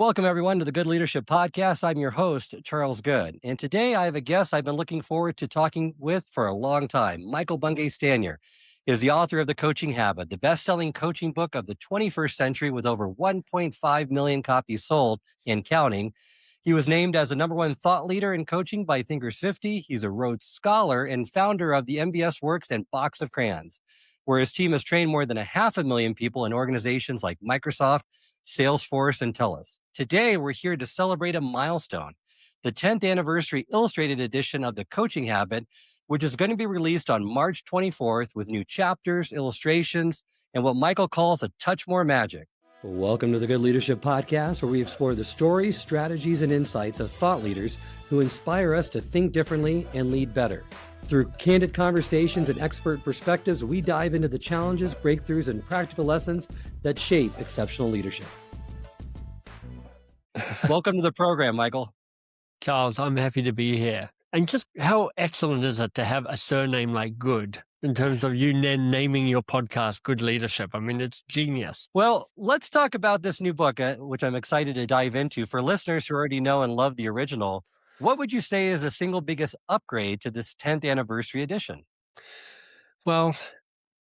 Welcome, everyone, to the Good Leadership Podcast. I'm your host, Charles Good. And today I have a guest I've been looking forward to talking with for a long time. Michael Bungay Stanier is the author of The Coaching Habit, the best-selling coaching book of the 21st century with over 1.5 million copies sold and counting. He was named as the number one thought leader in coaching by Thinkers 50. He's a Rhodes Scholar and founder of the MBS Works and Box of Crayons, where his team has trained more than 500,000 people in organizations like Microsoft, Salesforce, and TELUS. Today, we're here to celebrate a milestone, the 10th anniversary illustrated edition of The Coaching Habit, which is going to be released on March 24th with new chapters, illustrations, and what Michael calls a touch more magic. Welcome to the Good Leadership Podcast, where we explore the stories, strategies, and insights of thought leaders who inspire us to think differently and lead better. Through candid conversations and expert perspectives, we dive into the challenges, breakthroughs, and practical lessons that shape exceptional leadership. Welcome to the program, Michael. Charles, I'm happy to be here. And just how excellent is it to have a surname like Good in terms of you then naming your podcast Good Leadership? I mean, it's genius. Well, let's talk about this new book, which I'm excited to dive into. For listeners who already know and love the original, what would you say is the single biggest upgrade to this 10th anniversary edition? Well,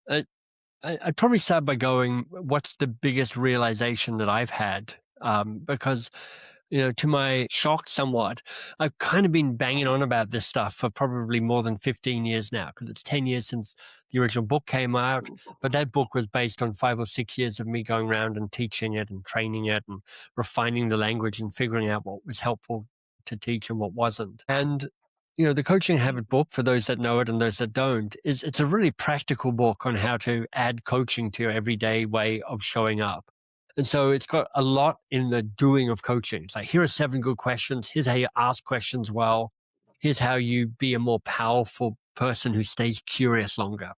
I'd probably start by going, what's the biggest realization that I've had? Because, to my shock somewhat, I've kind of been banging on about this stuff for probably more than 15 years now, because it's 10 years since the original book came out. But that book was based on 5 or 6 years of me going around and teaching it and training it and refining the language and figuring out what was helpful to teach and what wasn't. And the Coaching Habit book, for those that know it and those that don't, it's a really practical book on how to add coaching to your everyday way of showing up. And so it's got a lot in the doing of coaching. It's like, here are 7 good questions. Here's how you ask questions well. Here's how you be a more powerful person who stays curious longer.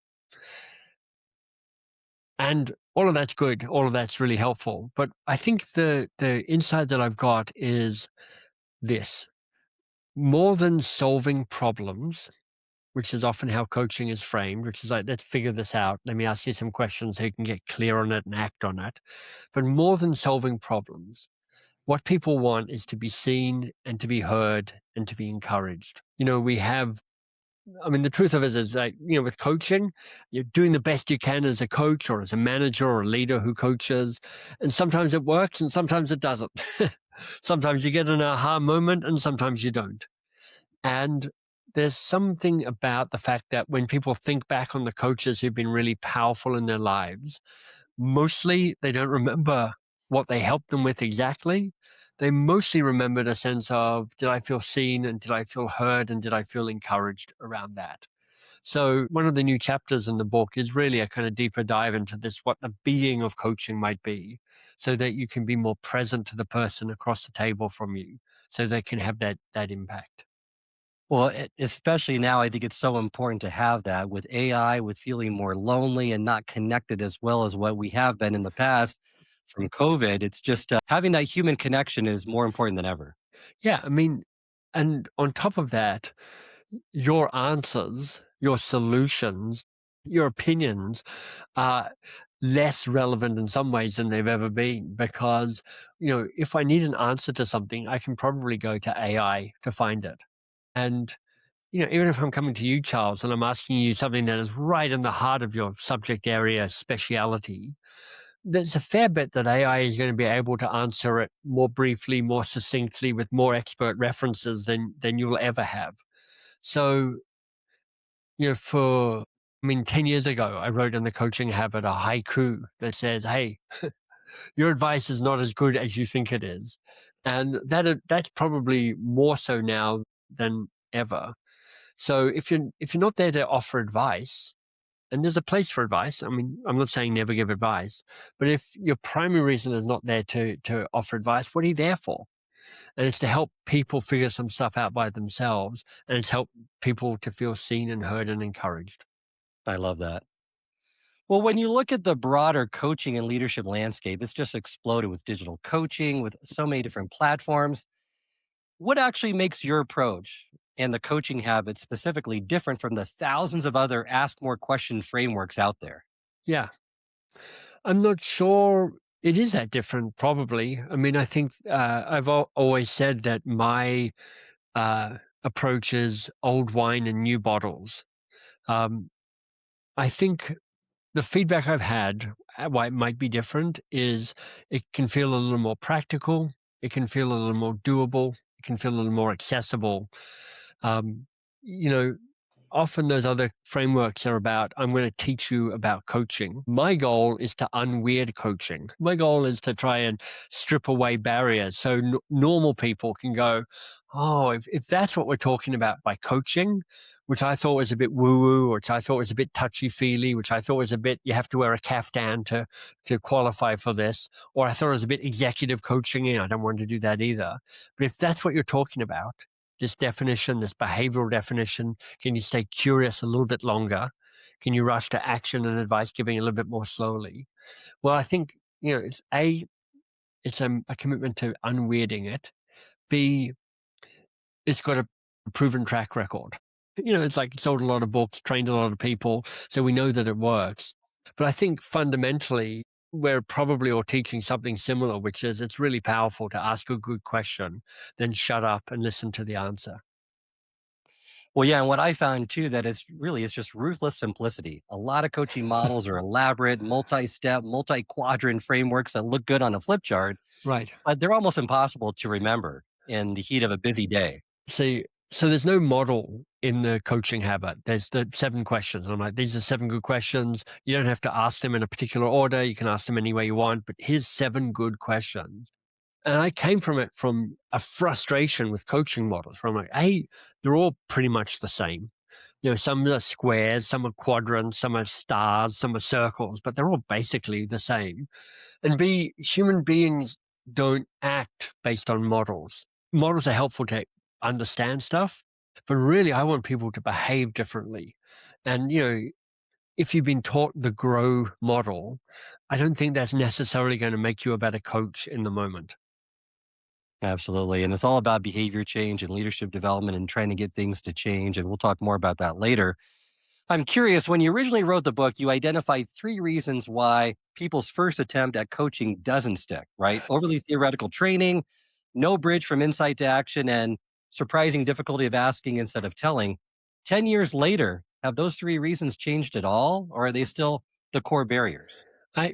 And all of that's good. All of that's really helpful. But I think the insight that I've got is this. More than solving problems, which is often how coaching is framed, which is like, let's figure this out. Let me ask you some questions so you can get clear on it and act on it. But more than solving problems, what people want is to be seen and to be heard and to be encouraged. The truth of it is like, with coaching, you're doing the best you can as a coach or as a manager or a leader who coaches. And sometimes it works and sometimes it doesn't. Sometimes you get an aha moment and sometimes you don't. And there's something about the fact that when people think back on the coaches who've been really powerful in their lives, mostly they don't remember what they helped them with exactly. They mostly remembered a sense of, did I feel seen and did I feel heard and did I feel encouraged around that? So one of the new chapters in the book is really a kind of deeper dive into this, what the being of coaching might be, so that you can be more present to the person across the table from you, so they can have that impact. Well, especially now, I think it's so important to have that with AI, with feeling more lonely and not connected as well as what we have been in the past from COVID. It's just having that human connection is more important than ever. Yeah, and on top of that, your answers, your solutions, your opinions are less relevant in some ways than they've ever been, because, if I need an answer to something, I can probably go to AI to find it. And, even if I'm coming to you, Charles, and I'm asking you something that is right in the heart of your subject area speciality, there's a fair bit that AI is going to be able to answer it more briefly, more succinctly, with more expert references than you'll ever have. So, 10 years ago, I wrote in The Coaching Habit a haiku that says, hey, your advice is not as good as you think it is. And that's probably more so now than ever. So if you're not there to offer advice, and there's a place for advice, I'm not saying never give advice, but if your primary reason is not there to offer advice, what are you there for? And it's to help people figure some stuff out by themselves, and it's help people to feel seen and heard and encouraged. I love that. Well, when you look at the broader coaching and leadership landscape, it's just exploded with digital coaching, with so many different platforms. What actually makes your approach and the coaching habit specifically different from the thousands of other ask more question frameworks out there? Yeah. I'm not sure It is that different, probably. I mean, I think I've always said that my approach is old wine and new bottles. Um, I think the feedback I've had, why it might be different, is it can feel a little more practical. It can feel a little more doable. It can feel a little more accessible. Um, you know, Often those other frameworks are about, I'm going to teach you about coaching. My goal is to unweird coaching. My goal is to try and strip away barriers so normal people can go, oh, if that's what we're talking about by coaching, which I thought was a bit woo woo, which I thought was a bit touchy feely, which I thought was a bit, you have to wear a caftan to qualify for this, or I thought it was a bit executive coaching, and I don't want to do that either. But if that's what you're talking about, this definition, this behavioral definition, can you stay curious a little bit longer? Can you rush to action and advice giving a little bit more slowly? Well, I think, it's a commitment to unweirding it. B, it's got a proven track record. It's like sold a lot of books, trained a lot of people, so we know that it works. But I think fundamentally, we're probably all teaching something similar, which is it's really powerful to ask a good question, then shut up and listen to the answer. Well, yeah, and what I found too that it's just ruthless simplicity. A lot of coaching models are elaborate, multi-step, multi-quadrant frameworks that look good on a flip chart, Right. but they're almost impossible to remember in the heat of a busy day. So there's no model in the coaching habit. There's the 7 questions. I'm like, these are 7 good questions. You don't have to ask them in a particular order. You can ask them any way you want, but here's 7 good questions. And I came from it from a frustration with coaching models. From like, hey, they're all pretty much the same. Some are squares, some are quadrants, some are stars, some are circles, but they're all basically the same. And B, human beings don't act based on models. Models are helpful to understand stuff, but really I want people to behave differently. And, if you've been taught the grow model, I don't think that's necessarily going to make you a better coach in the moment. Absolutely. And it's all about behavior change and leadership development and trying to get things to change. And we'll talk more about that later. I'm curious, when you originally wrote the book, you identified 3 reasons why people's first attempt at coaching doesn't stick, right? Overly theoretical training, no bridge from insight to action, and surprising difficulty of asking instead of telling. 10 years later, have those 3 reasons changed at all, or are they still the core barriers?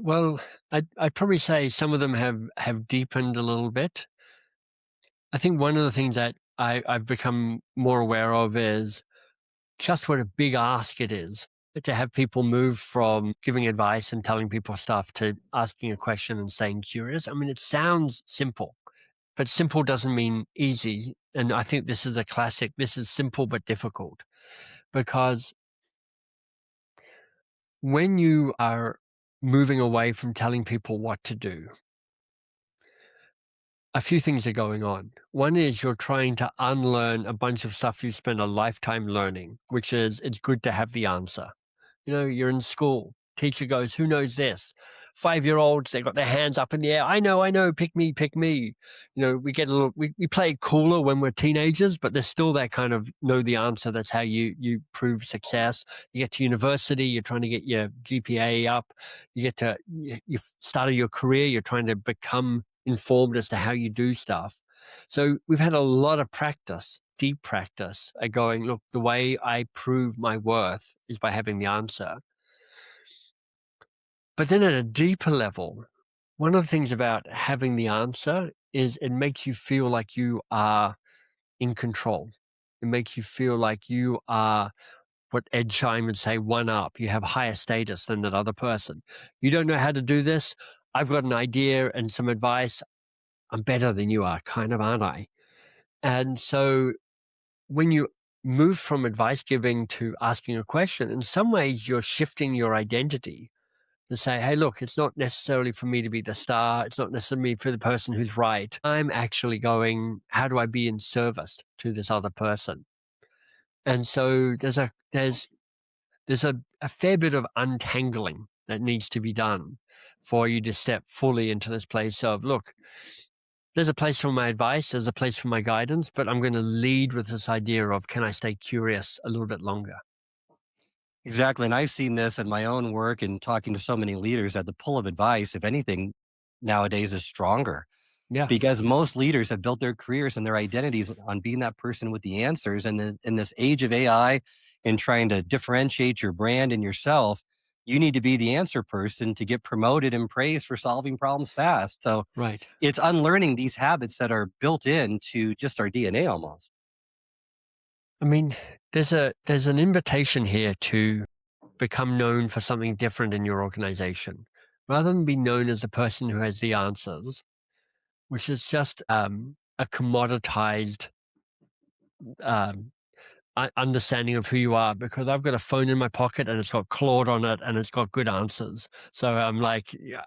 Well, I'd probably say some of them have deepened a little bit. I think one of the things that I've become more aware of is just what a big ask it is to have people move from giving advice and telling people stuff to asking a question and staying curious. I mean, it sounds simple, but simple doesn't mean easy. And I think this is a classic. This is simple but difficult because when you are moving away from telling people what to do, a few things are going on. One is you're trying to unlearn a bunch of stuff you spent a lifetime learning, which is it's good to have the answer. You're in school. Teacher goes, who knows this? 5-year-olds, they got their hands up in the air. I know, pick me, pick me. We get we play it cooler when we're teenagers, but there's still that kind of know the answer. That's how you prove success. You get to university, you're trying to get your GPA up. You started your career, you're trying to become informed as to how you do stuff. So we've had a lot of practice, deep practice at going, look, the way I prove my worth is by having the answer. But then at a deeper level, one of the things about having the answer is it makes you feel like you are in control. It makes you feel like you are what Ed Schein would say, one up. You have higher status than that other person. You don't know how to do this. I've got an idea and some advice. I'm better than you are, kind of, aren't I? And so when you move from advice giving to asking a question, in some ways you're shifting your identity to say, hey, look, it's not necessarily for me to be the star. It's not necessarily for the person who's right. I'm actually going, how do I be in service to this other person? And so there's a fair bit of untangling that needs to be done for you to step fully into this place of, look, there's a place for my advice, there's a place for my guidance, but I'm going to lead with this idea of, can I stay curious a little bit longer? Exactly. And I've seen this in my own work and talking to so many leaders that the pull of advice, if anything, nowadays is stronger Yeah, because most leaders have built their careers and their identities on being that person with the answers. And then in this age of AI and trying to differentiate your brand and yourself, you need to be the answer person to get promoted and praised for solving problems fast. So right. it's unlearning these habits that are built into just our DNA almost. I mean, there's an invitation here to become known for something different in your organization, rather than be known as the person who has the answers, which is just a commoditized um, understanding of who you are. Because I've got a phone in my pocket and it's got Claude on it and it's got good answers. So I'm like, yeah.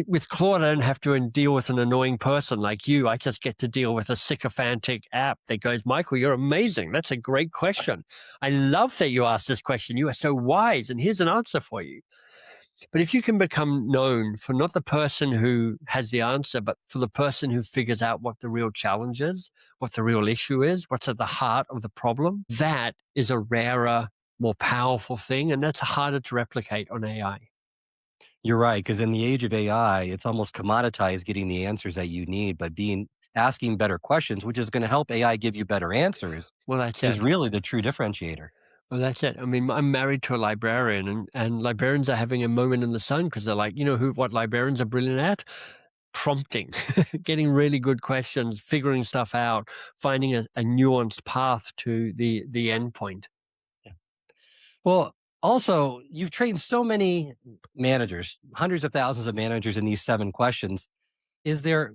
With Claude, I don't have to deal with an annoying person like you. I just get to deal with a sycophantic app that goes, Michael, you're amazing. That's a great question. I love that you asked this question. You are so wise, and here's an answer for you. But if you can become known for not the person who has the answer, but for the person who figures out what the real challenge is, what the real issue is, what's at the heart of the problem, that is a rarer, more powerful thing. And that's harder to replicate on AI. You're right, because in the age of AI, it's almost commoditized getting the answers that you need, but being asking better questions, which is going to help AI give you better answers, Well, that's is it. really the true differentiator. Well, that's it. I mean, I'm married to a librarian, and librarians are having a moment in the sun because they're like, what librarians are brilliant at? Prompting, getting really good questions, figuring stuff out, finding a nuanced path to the end point. Yeah. Well, also, you've trained so many managers, hundreds of thousands of managers in these 7 questions. Is there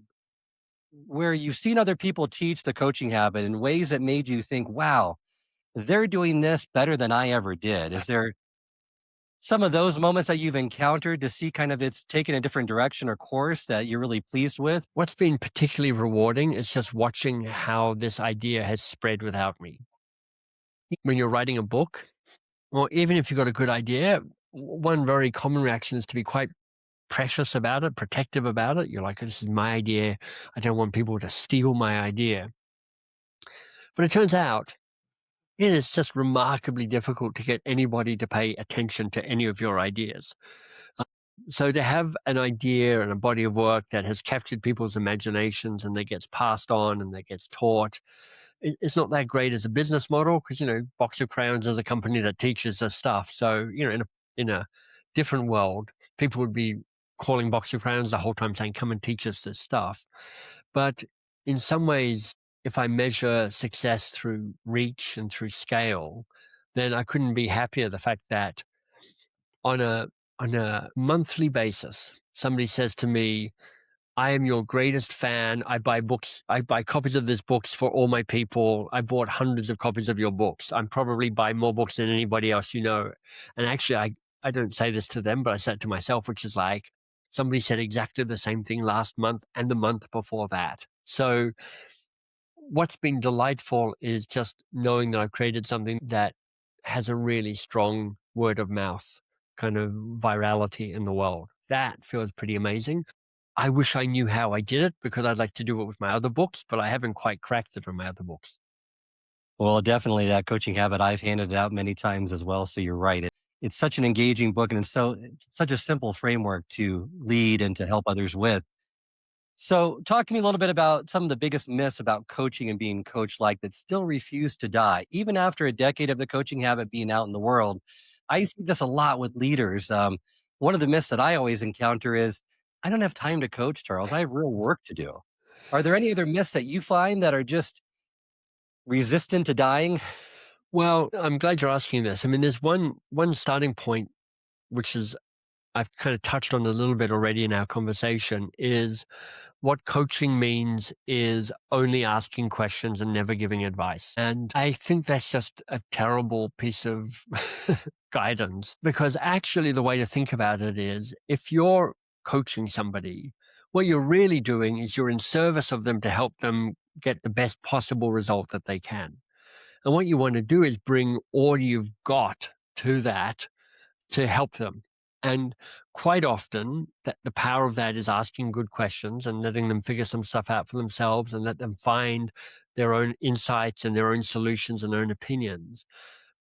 where you've seen other people teach the coaching habit in ways that made you think, wow, they're doing this better than I ever did? Is there some of those moments that you've encountered to see kind of it's taken a different direction or course that you're really pleased with? What's been particularly rewarding is just watching how this idea has spread without me. When you're writing a book, or even if you've got a good idea, one very common reaction is to be quite precious about it, protective about it. You're like, this is my idea. I don't want people to steal my idea. But it turns out it is just remarkably difficult to get anybody to pay attention to any of your ideas. So to have an idea and a body of work that has captured people's imaginations and that gets passed on and that gets taught, it's not that great as a business model because Box of Crayons is a company that teaches us stuff. So in a different world, people would be calling Box of Crayons the whole time saying, "Come and teach us this stuff." But in some ways, if I measure success through reach and through scale, then I couldn't be happier. The fact that on a monthly basis, somebody says to me, I am your greatest fan. I buy books. I buy copies of these books for all my people. I bought hundreds of copies of your books. I'm probably buy more books than anybody else you know. And actually, I don't say this to them, but I say it to myself, which is like, somebody said exactly the same thing last month and the month before that. So what's been delightful is just knowing that I've created something that has a really strong word of mouth kind of virality in the world. That feels pretty amazing. I wish I knew how I did it because I'd like to do it with my other books, but I haven't quite cracked it on my other books. Well, definitely that coaching habit. I've handed it out many times as well. So you're right. It's such an engaging book and it's such a simple framework to lead and to help others with. So, talk to me a little bit about some of the biggest myths about coaching and being coach like that still refuse to die, even after a decade of the coaching habit being out in the world. I see this a lot with leaders. One of the myths that I always encounter is I don't have time to coach, Charles. I have real work to do. Are there any other myths that you find that are just resistant to dying? Well, I'm glad you're asking this. I mean, there's one starting point, which is I've kind of touched on a little bit already in our conversation, is what coaching means is only asking questions and never giving advice. And I think that's just a terrible piece of guidance because actually the way to think about it is if you're coaching somebody, what you're really doing is you're in service of them to help them get the best possible result that they can. And what you want to do is bring all you've got to that to help them. And quite often, that the power of that is asking good questions and letting them figure some stuff out for themselves and let them find their own insights and their own solutions and their own opinions.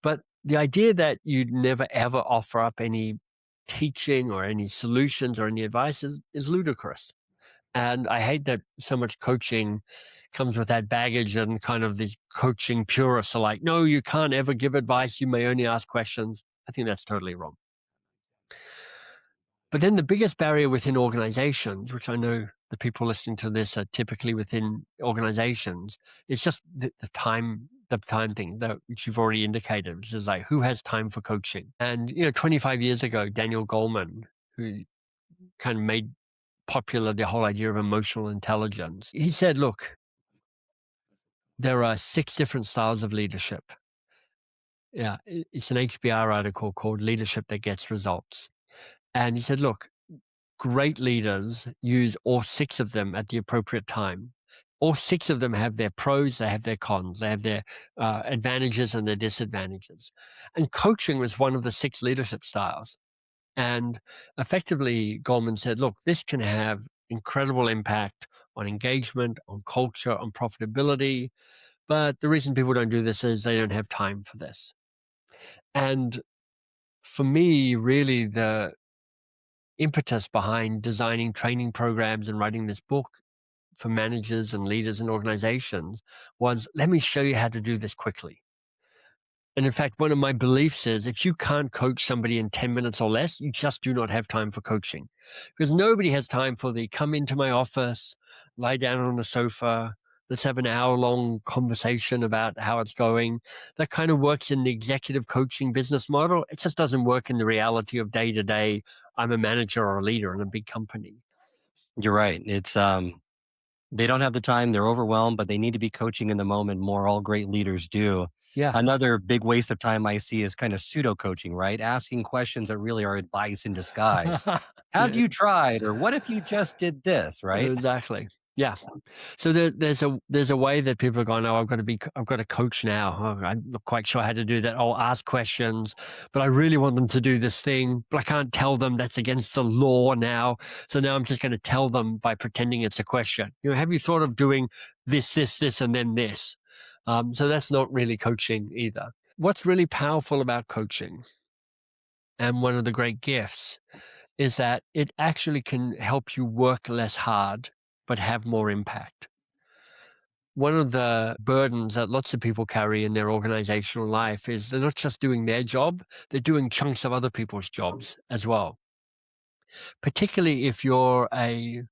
But the idea that you'd never ever offer up any teaching or any solutions or any advice is ludicrous. And I hate that so much coaching comes with that baggage, and kind of these coaching purists are like, no, you can't ever give advice. You may only ask questions. I think that's totally wrong. But then the biggest barrier within organizations, which I know the people listening to this are typically within organizations, is just the time thing that which you've already indicated, which is like, who has time for coaching? And 25 years ago, Daniel Goleman, who kind of made popular the whole idea of emotional intelligence, he said, look, there are 6 different styles of leadership. Yeah, it's an HBR article called Leadership That Gets Results. And he said, look, great leaders use all 6 of them at the appropriate time. All 6 of them have their pros, they have their cons, they have their advantages and their disadvantages. And coaching was one of the 6 leadership styles. And effectively, Goleman said, look, this can have incredible impact on engagement, on culture, on profitability. But the reason people don't do this is they don't have time for this. And for me, really, the impetus behind designing training programs and writing this book for managers and leaders and organizations was, let me show you how to do this quickly. And in fact, one of my beliefs is, if you can't coach somebody in 10 minutes or less, you just do not have time for coaching. Because nobody has time for the come into my office, lie down on the sofa, let's have an hour-long conversation about how it's going. That kind of works in the executive coaching business model. It just doesn't work in the reality of day-to-day, I'm a manager or a leader in a big company. You're right. It's they don't have the time, they're overwhelmed, but they need to be coaching in the moment more. All great leaders do. Yeah. Another big waste of time I see is kind of pseudo coaching, right? Asking questions that really are advice in disguise. Have Yeah, you tried? Or what if you just did this, right? exactly. Yeah. So there's a way that people are going, oh, I've got to coach now. Oh, I'm not quite sure how to do that. I'll ask questions, but I really want them to do this thing, but I can't tell them, that's against the law now. So now I'm just going to tell them by pretending it's a question. Have you thought of doing this, and then this? So that's not really coaching either. What's really powerful about coaching, and one of the great gifts, is that it actually can help you work less hard, but have more impact. One of the burdens that lots of people carry in their organizational life is they're not just doing their job, they're doing chunks of other people's jobs as well. Particularly if you're a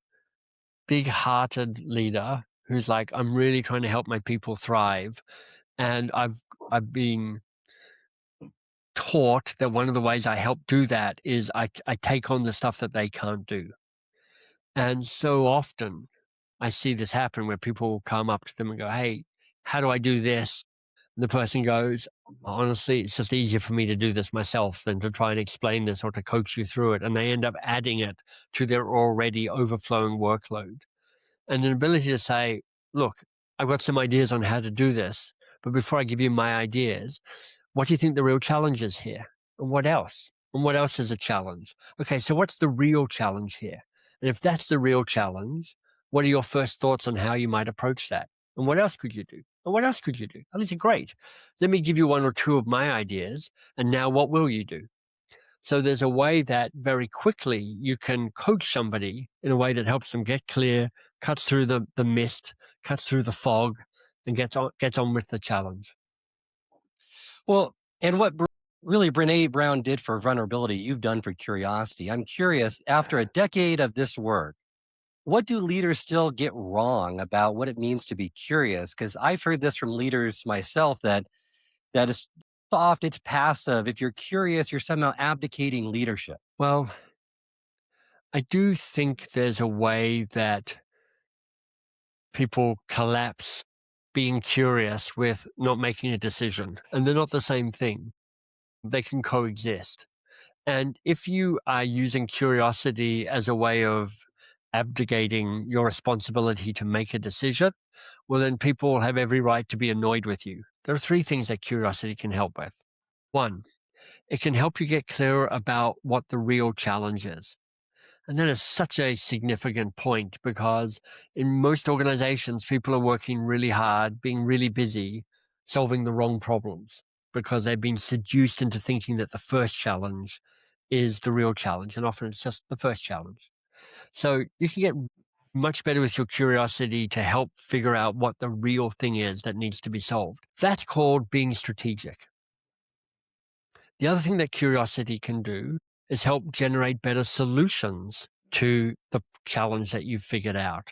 big-hearted leader who's like, I'm really trying to help my people thrive. And I've been taught that one of the ways I help do that is I take on the stuff that they can't do. And so often I see this happen where people come up to them and go, hey, how do I do this? And the person goes, honestly, it's just easier for me to do this myself than to try and explain this or to coach you through it. And they end up adding it to their already overflowing workload. And an ability to say, look, I've got some ideas on how to do this, but before I give you my ideas, what do you think the real challenge is here? And what else? And what else is a challenge? Okay, so what's the real challenge here? And if that's the real challenge, what are your first thoughts on how you might approach that? And what else could you do? And what else could you do? Oh, these are great. Let me give you 1 or 2 of my ideas. And now what will you do? So there's a way that very quickly you can coach somebody in a way that helps them get clear, cuts through the mist, cuts through the fog, and gets on with the challenge. Well, and what really Brene Brown did for vulnerability, you've done for curiosity. I'm curious, after a decade of this work, what do leaders still get wrong about what it means to be curious? Because I've heard this from leaders myself that is soft, it's passive. If you're curious, you're somehow abdicating leadership. Well, I do think there's a way that people collapse being curious with not making a decision, and they're not the same thing. They can coexist. And if you are using curiosity as a way of abdicating your responsibility to make a decision, well, then people have every right to be annoyed with you. There are 3 things that curiosity can help with. 1, it can help you get clearer about what the real challenge is. And that is such a significant point, because in most organizations, people are working really hard, being really busy, solving the wrong problems, because they've been seduced into thinking that the first challenge is the real challenge, and often it's just the first challenge. So you can get much better with your curiosity to help figure out what the real thing is that needs to be solved. That's called being strategic. The other thing that curiosity can do is help generate better solutions to the challenge that you've figured out.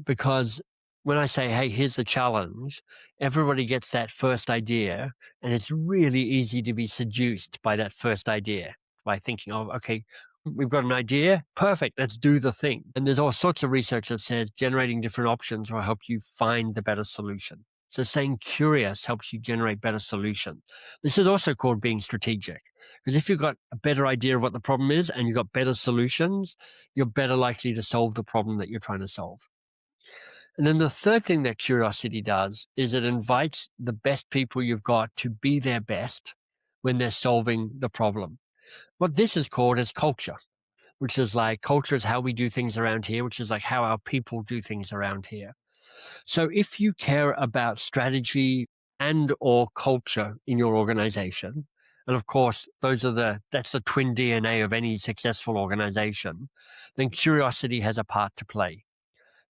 Because when I say, hey, here's the challenge, everybody gets that first idea, and it's really easy to be seduced by that first idea by thinking, oh, okay, we've got an idea. Perfect. Let's do the thing. And there's all sorts of research that says generating different options will help you find the better solution. So staying curious helps you generate better solutions. This is also called being strategic, because if you've got a better idea of what the problem is and you've got better solutions, you're better likely to solve the problem that you're trying to solve. And then the third thing that curiosity does is it invites the best people you've got to be their best when they're solving the problem. What this is called is culture, which is like culture is how we do things around here, which is like how our people do things around here. So if you care about strategy and or culture in your organization, and of course, that's the twin DNA of any successful organization, then curiosity has a part to play.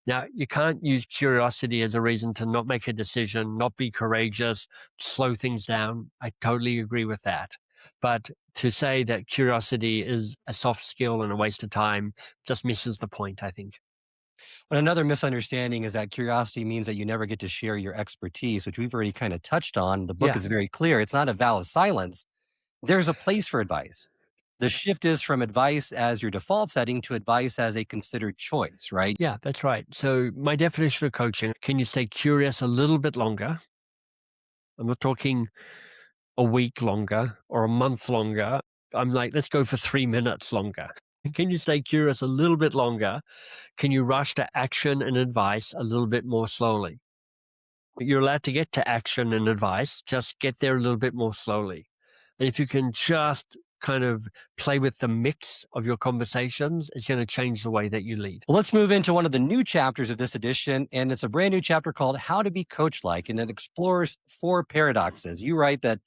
Now, you can't use curiosity as a reason to not make a decision, not be courageous, slow things down. I totally agree with that. But to say that curiosity is a soft skill and a waste of time just misses the point, I think. But another misunderstanding is that curiosity means that you never get to share your expertise, which we've already kind of touched on. The book Yeah. is very clear. It's not a valid silence. There's a place for advice. The shift is from advice as your default setting to advice as a considered choice, right? Yeah, that's right. So my definition of coaching, can you stay curious a little bit longer? I'm not talking a week longer or a month longer. I'm like, let's go for 3 minutes longer. Can you stay curious a little bit longer? Can you rush to action and advice a little bit more slowly? You're allowed to get to action and advice, just get there a little bit more slowly. And if you can just kind of play with the mix of your conversations, it's going to change the way that you lead. Well, let's move into one of the new chapters of this edition, and it's a brand new chapter called How to Be Coach Like, and it explores four paradoxes. You write that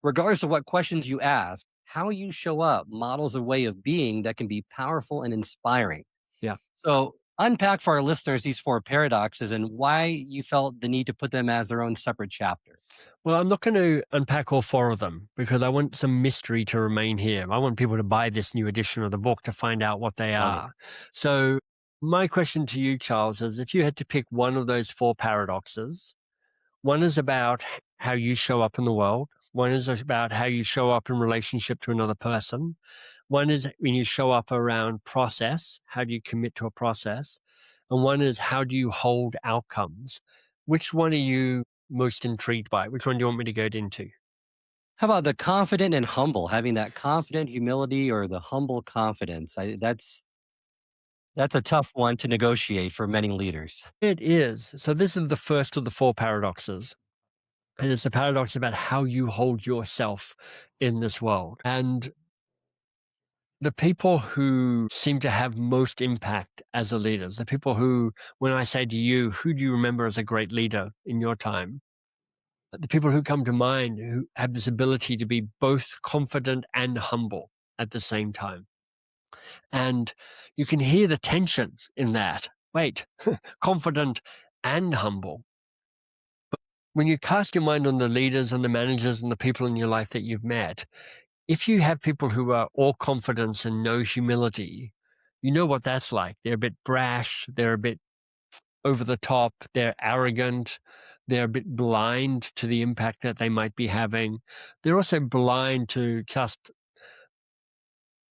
regardless of what questions you ask, how you show up models a way of being that can be powerful and inspiring. Yeah. So, unpack for our listeners these four paradoxes and why you felt the need to put them as their own separate chapter. Well, I'm not going to unpack all four of them because I want some mystery to remain here. I want people to buy this new edition of the book to find out what they Love it. are. So, my question to you, Charles, is if you had to pick one of those four paradoxes, one is about how you show up in the world, one is about how you show up in relationship to another person, one is when you show up around process, how do you commit to a process, and one is how do you hold outcomes. Which one are you most intrigued by? Which one do you want me to go into? How about the confident and humble, having that confident humility or the humble confidence? That's a tough one to negotiate for many leaders. It is. So this is the first of the four paradoxes. And it's a paradox about how you hold yourself in this world. And the people who seem to have most impact as a leaders, the people who, when I say to you, who do you remember as a great leader in your time? The people who come to mind who have this ability to be both confident and humble at the same time. And you can hear the tension in that. Wait, confident and humble. When you cast your mind on the leaders and the managers and the people in your life that you've met, if you have people who are all confidence and no humility, you know what that's like. They're a bit brash, they're a bit over the top, they're arrogant, they're a bit blind to the impact that they might be having. They're also blind to just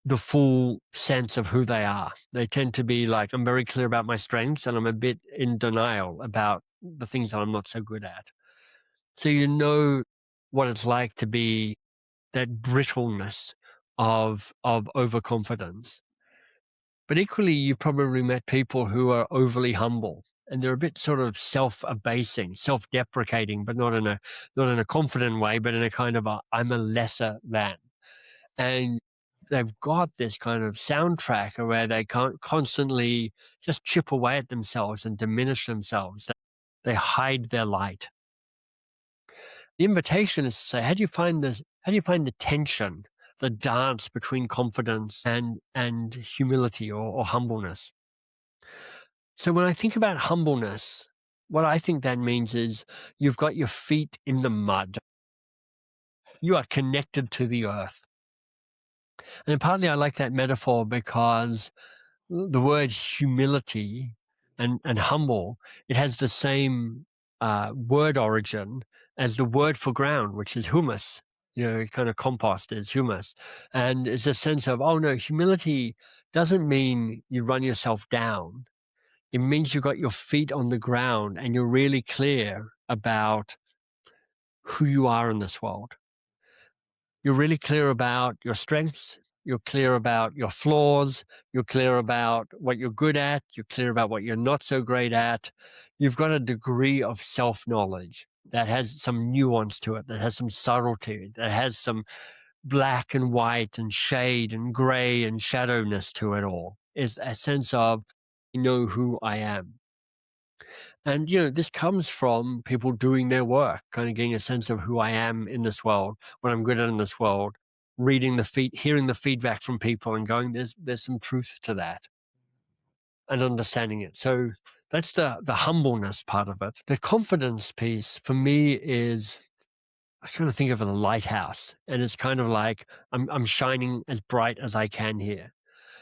the full sense of who they are. They tend to be like, I'm very clear about my strengths and I'm a bit in denial about the things that I'm not so good at. So you know what it's like to be that brittleness of overconfidence. But equally, you've probably met people who are overly humble and they're a bit sort of self-abasing, self-deprecating, but not in a confident way, but in a kind of I'm a lesser than. And they've got this kind of soundtrack where they can't constantly just chip away at themselves and diminish themselves. They hide their light. The invitation is to say, how do you find the tension the dance between confidence and humility or humbleness. So when I think about humbleness, what I think that means is you've got your feet in the mud. You are connected to the earth. And partly I like that metaphor because the word humility and humble, it has the same word origin as the word for ground, which is humus. Kind of compost is humus. And it's a sense of, oh no, humility doesn't mean you run yourself down. It means you've got your feet on the ground and you're really clear about who you are in this world. You're really clear about your strengths. You're clear about your flaws. You're clear about what you're good at. You're clear about what you're not so great at. You've got a degree of self-knowledge that has some nuance to it, that has some subtlety, that has some black and white and shade and gray and shadowness to it all. Is a sense of, I know who I am. And, this comes from people doing their work, kind of getting a sense of who I am in this world, what I'm good at in this world, hearing the feedback from people and going, there's some truth to that and understanding it. So that's the humbleness part of it. The confidence piece for me is, I kind of think of it as a lighthouse, and it's kind of like I'm shining as bright as I can here.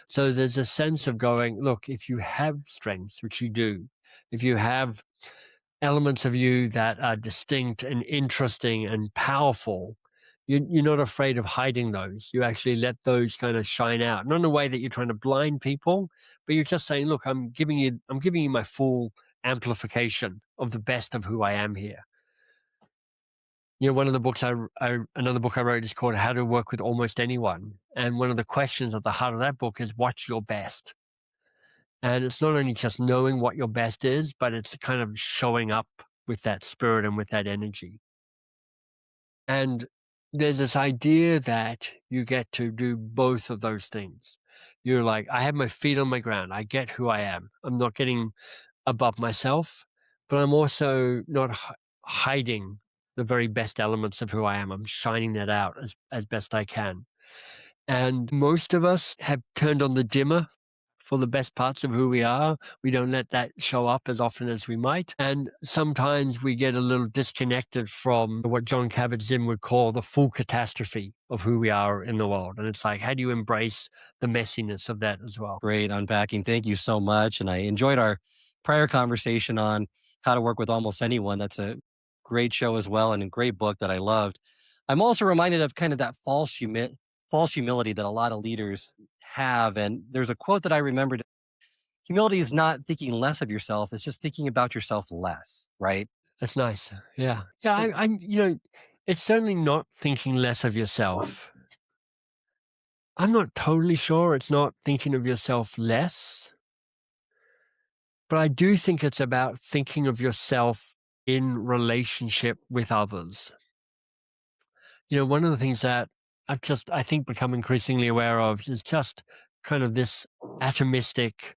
So there's a sense of going, look, if you have strengths, which you do, if you have elements of you that are distinct and interesting and powerful, you're not afraid of hiding those. You actually let those kind of shine out, not in a way that you're trying to blind people, but you're just saying, look, I'm giving you my full amplification of the best of who I am here. One of the books another book I wrote is called How to Work with Almost Anyone. And one of the questions at the heart of that book is, what's your best? And it's not only just knowing what your best is, but it's kind of showing up with that spirit and with that energy. And there's this idea that you get to do both of those things. You're like, I have my feet on my ground. I get who I am. I'm not getting above myself, but I'm also not hiding the very best elements of who I am. I'm shining that out as best I can. And most of us have turned on the dimmer for the best parts of who we are. We don't let that show up as often as we might. And sometimes we get a little disconnected from what John Kabat-Zinn would call the full catastrophe of who we are in the world. And it's like, how do you embrace the messiness of that as well? Great unpacking. Thank you so much. And I enjoyed our prior conversation on how to work with almost anyone. That's a great show as well, and a great book that I loved. I'm also reminded of kind of that false humility that a lot of leaders have. And there's a quote that I remembered: humility is not thinking less of yourself, it's just thinking about yourself less, right? That's nice. Yeah. Yeah. It's certainly not thinking less of yourself. I'm not totally sure it's not thinking of yourself less, but I do think it's about thinking of yourself in relationship with others. One of the things that I think, become increasingly aware of is just kind of this atomistic,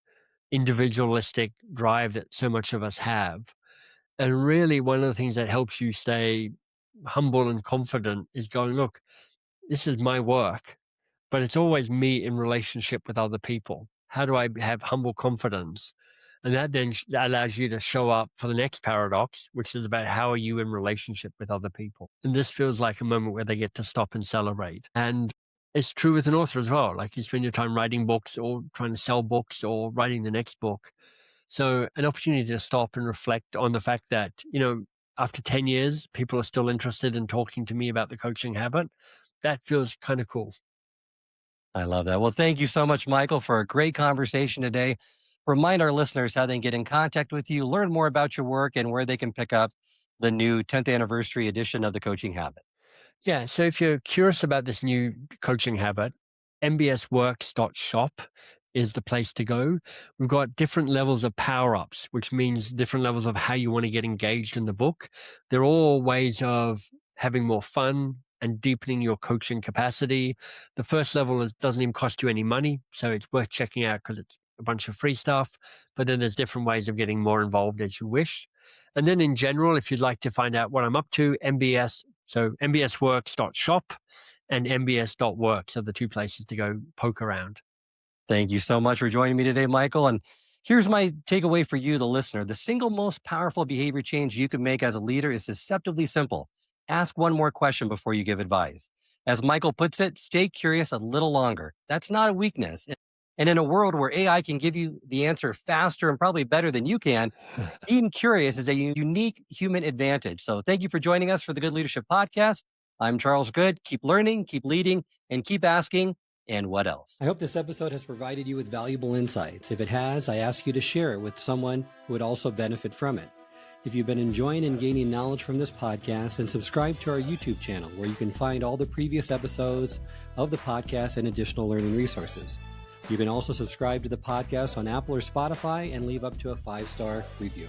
individualistic drive that so much of us have. And really, one of the things that helps you stay humble and confident is going, look, this is my work, but it's always me in relationship with other people. How do I have humble confidence? And that then allows you to show up for the next paradox, which is about how are you in relationship with other people? And this feels like a moment where they get to stop and celebrate. And it's true with an author as well. Like, you spend your time writing books or trying to sell books or writing the next book. So an opportunity to stop and reflect on the fact that, after 10 years, people are still interested in talking to me about the coaching habit. That feels kind of cool. I love that. Well, thank you so much, Michael, for a great conversation today. Remind our listeners how they can get in contact with you, learn more about your work, and where they can pick up the new 10th anniversary edition of the Coaching Habit. Yeah. So if you're curious about this new coaching habit, mbsworks.shop is the place to go. We've got different levels of power ups, which means different levels of how you want to get engaged in the book. They're all ways of having more fun and deepening your coaching capacity. The first level doesn't even cost you any money, so it's worth checking out because it's a bunch of free stuff. But then there's different ways of getting more involved as you wish. And then in general, if you'd like to find out what I'm up to, so mbsworks.shop. and mbs.works are the two places to go poke around. Thank you so much for joining me today, Michael. And here's my takeaway for you, the listener. The single most powerful behavior change you can make as a leader is deceptively simple. Ask one more question before you give advice. As Michael puts it, stay curious a little longer. That's not a weakness. And in a world where AI can give you the answer faster and probably better than you can, being curious is a unique human advantage. So thank you for joining us for the Good Leadership Podcast. I'm Charles Good. Keep learning, keep leading, and keep asking, and what else? I hope this episode has provided you with valuable insights. If it has, I ask you to share it with someone who would also benefit from it. If you've been enjoying and gaining knowledge from this podcast, then subscribe to our YouTube channel where you can find all the previous episodes of the podcast and additional learning resources. You can also subscribe to the podcast on Apple or Spotify and leave up to a 5-star review.